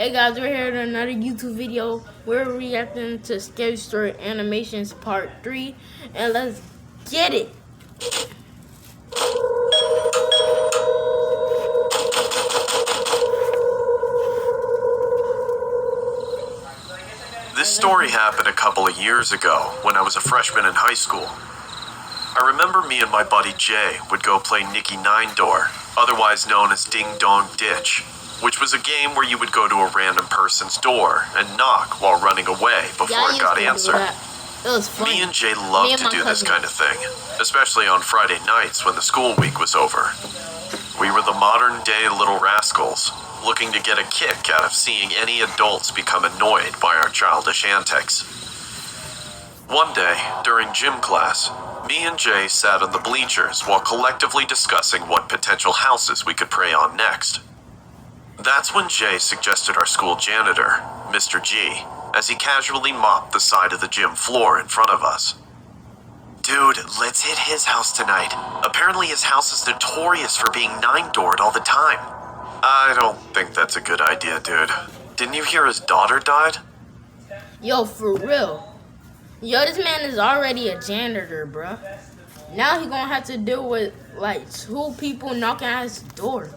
Hey guys, we're here in another YouTube video. We're reacting to Scary Story Animations Part 3, and let's get it! This story happened a couple of years ago when I was a freshman in high school. I remember me and my buddy Jay would go play Nicky Nine Door, otherwise known as Ding Dong Ditch, which was a game where you would go to a random person's door and knock while running away before it got answered. It was fun. Me and Jay loved to do this kind of thing, especially on Friday nights when the school week was over. We were the modern day little rascals, looking to get a kick out of seeing any adults become annoyed by our childish antics. One day, during gym class, me and Jay sat on the bleachers while collectively discussing what potential houses we could prey on next. That's when Jay suggested our school janitor, Mr. G, as he casually mopped the side of the gym floor in front of us. Dude, let's hit his house tonight. Apparently his house is notorious for being nine-doored all the time. I don't think that's a good idea, dude. Didn't you hear his daughter died? Yo, for real. Yo, this man is already a janitor, bruh. Now he gonna have to deal with, like, 2 people knocking at his door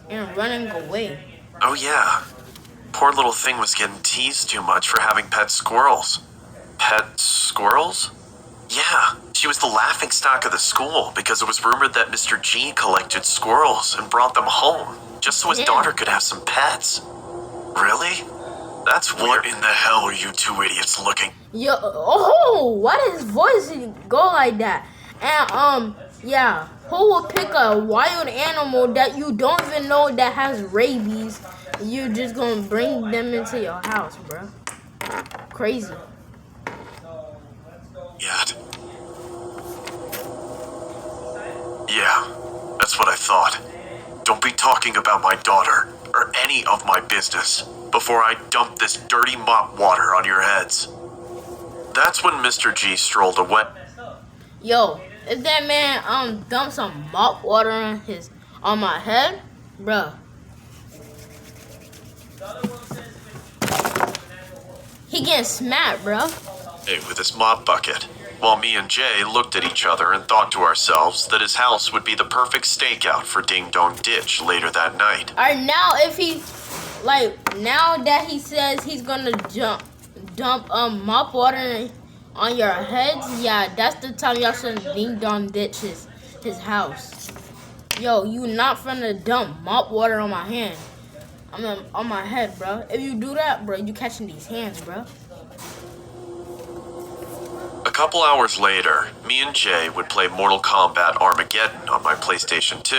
and running away. Oh yeah. Poor little thing was getting teased too much for having pet squirrels. Pet squirrels? Yeah, she was the laughingstock of the school because it was rumored that Mr. G collected squirrels and brought them home just so his daughter could have some pets. Really? That's weird. What in the hell are you two idiots looking? Yo, oh, why does his voice go like that? And, yeah, who will pick a wild animal that you don't even know that has rabies? You're just gonna bring them into your house, bro. Crazy. Yeah, that's what I thought. Don't be talking about my daughter or any of my business before I dump this dirty mop water on your heads. That's when Mr. G strolled away. Yo, if that man dumped some mop water on my head, bruh. He getting smacked, bruh. Hey, with his mop bucket. While me and Jay looked at each other and thought to ourselves that his house would be the perfect stakeout for Ding Dong Ditch later that night. Alright, now if he, now that he says he's gonna dump mop water on your heads, yeah, that's the time y'all should Ding Dong Ditch his house. Yo, you not finna dump mop water on my hand. On my head, bro. If you do that, bro, you catching these hands, bro. A couple hours later, me and Jay would play Mortal Kombat Armageddon on my PlayStation 2,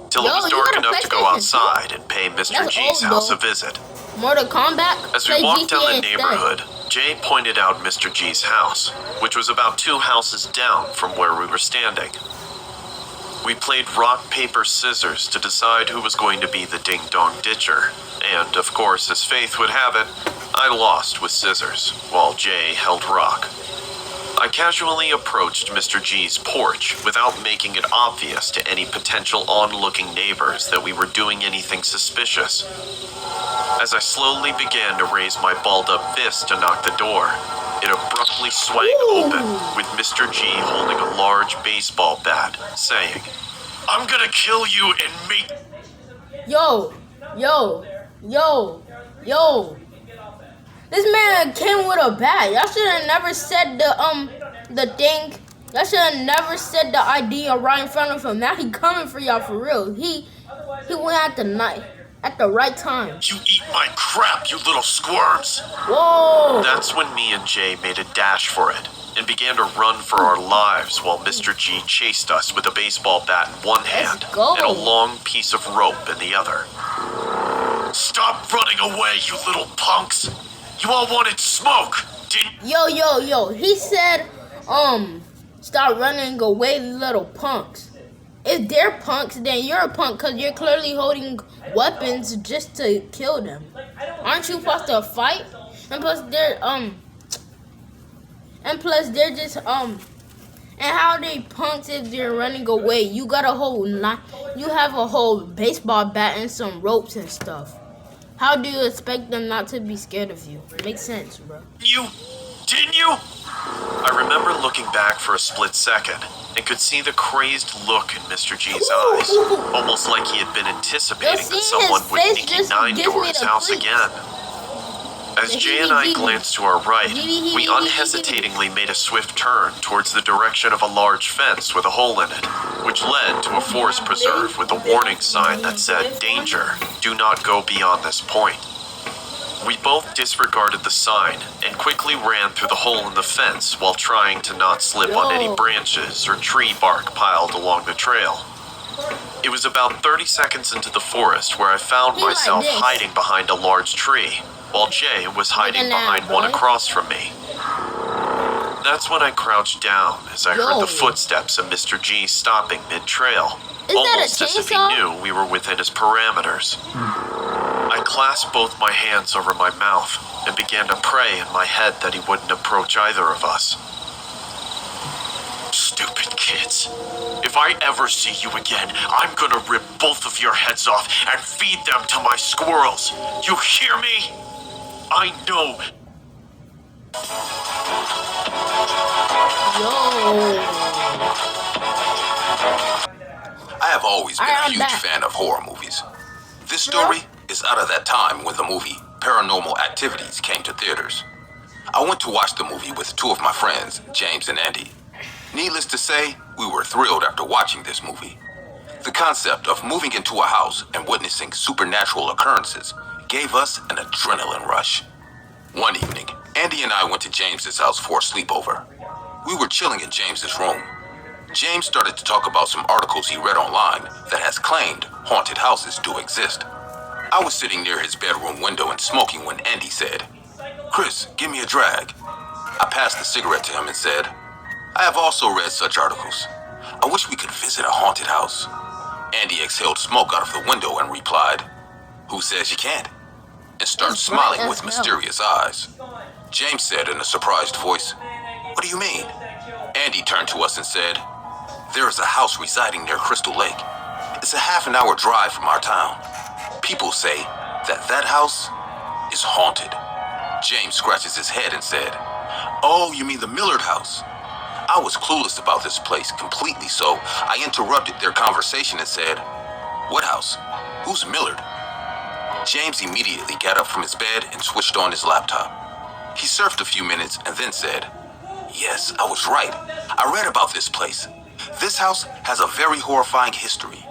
till it was dark enough to go outside and pay Mr. G's house a visit. Mortal Kombat? As we walked down the neighborhood, Jay pointed out Mr. G's house, which was about 2 houses down from where we were standing. We played rock, paper, scissors to decide who was going to be the Ding Dong Ditcher, and of course, as fate would have it, I lost with scissors, while Jay held rock. I casually approached Mr. G's porch without making it obvious to any potential onlooking neighbors that we were doing anything suspicious. As I slowly began to raise my balled-up fist to knock the door, it abruptly swang open with Mr. G holding a large baseball bat, saying, "I'm gonna kill you and make..." Yo. This man came with a bat. Y'all should have never said the thing. Y'all should have never said the idea right in front of him. Now he coming for y'all for real. He went at the night at the right time. "You eat my crap, you little squirms!" Whoa! That's when me and Jay made a dash for it and began to run for our lives while Mr. G chased us with a baseball bat in one hand and a long piece of rope in the other. "Stop running away, you little punks! You all wanted smoke, didn't..." Yo. He said, stop running away, little punks. If they're punks, then you're a punk because you're clearly holding weapons just to kill them. Aren't you supposed to fight? And plus, they're just, and how are they punks if they're running away? You got a whole you have a whole baseball bat and some ropes and stuff. How do you expect them not to be scared of you? Makes sense, bro. Didn't you? I remember looking back for a split second and could see the crazed look in Mr. G's eyes, almost like he had been anticipating that someone would Nicky Nine door his house again. As Jay and I glanced to our right, we unhesitatingly made a swift turn towards the direction of a large fence with a hole in it, which led to a forest preserve with a warning sign that said, "Danger, do not go beyond this point." We both disregarded the sign and quickly ran through the hole in the fence while trying to not slip on any branches or tree bark piled along the trail. It was about 30 seconds into the forest where I found myself hiding behind a large tree, while Jay was hiding behind one across from me. That's when I crouched down as I heard the footsteps of Mr. G stopping mid-trail, almost as if he knew we were within his parameters. I clasped both my hands over my mouth and began to pray in my head that he wouldn't approach either of us. Stupid kids. If I ever see you again, I'm gonna rip both of your heads off and feed them to my squirrels. You hear me? I know. I have always been a huge fan of horror movies. This story is out of that time when the movie Paranormal Activities came to theaters. I went to watch the movie with two of my friends, James and Andy. Needless to say, we were thrilled after watching this movie. The concept of moving into a house and witnessing supernatural occurrences gave us an adrenaline rush. One evening, Andy and I went to James's house for a sleepover. We were chilling in James's room. James started to talk about some articles he read online that has claimed haunted houses do exist. I was sitting near his bedroom window and smoking when Andy said, "Chris, give me a drag." I passed the cigarette to him and said, "I have also read such articles. I wish we could visit a haunted house." Andy exhaled smoke out of the window and replied, "Who says you can't?" and started smiling with mysterious eyes. James said in a surprised voice, "What do you mean?" Andy turned to us and said, "There is a house residing near Crystal Lake. It's a half an hour drive from our town. People say that house is haunted." James scratches his head and said, "Oh, you mean the Millard house?" I was clueless about this place completely, so I interrupted their conversation and said, "What house? Who's Millard?" James immediately got up from his bed and switched on his laptop. He surfed a few minutes and then said, "Yes, I was right. I read about this place. This house has a very horrifying history.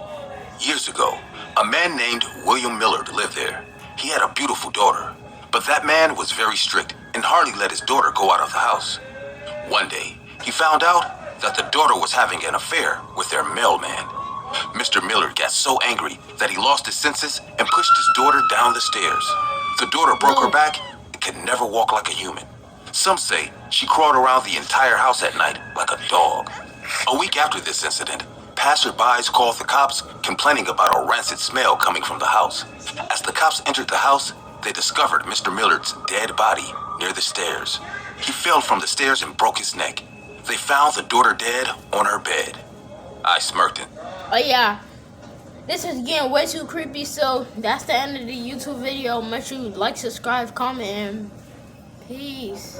Years ago, a man named William Millard lived there. He had a beautiful daughter, but that man was very strict and hardly let his daughter go out of the house. One day, he found out that the daughter was having an affair with their mailman. Mr. Millard got so angry that he lost his senses and pushed his daughter down the stairs. The daughter broke her back and could never walk like a human. Some say she crawled around the entire house at night like a dog. A week after this incident, passerbys called the cops complaining about a rancid smell coming from the house. As the cops entered the house, they discovered Mr. Millard's dead body near the stairs. He fell from the stairs and broke his neck. They found the daughter dead on her bed." I smirked. Oh yeah, this is getting way too creepy, so that's the end of the YouTube video. Make sure you like, subscribe, comment, and peace.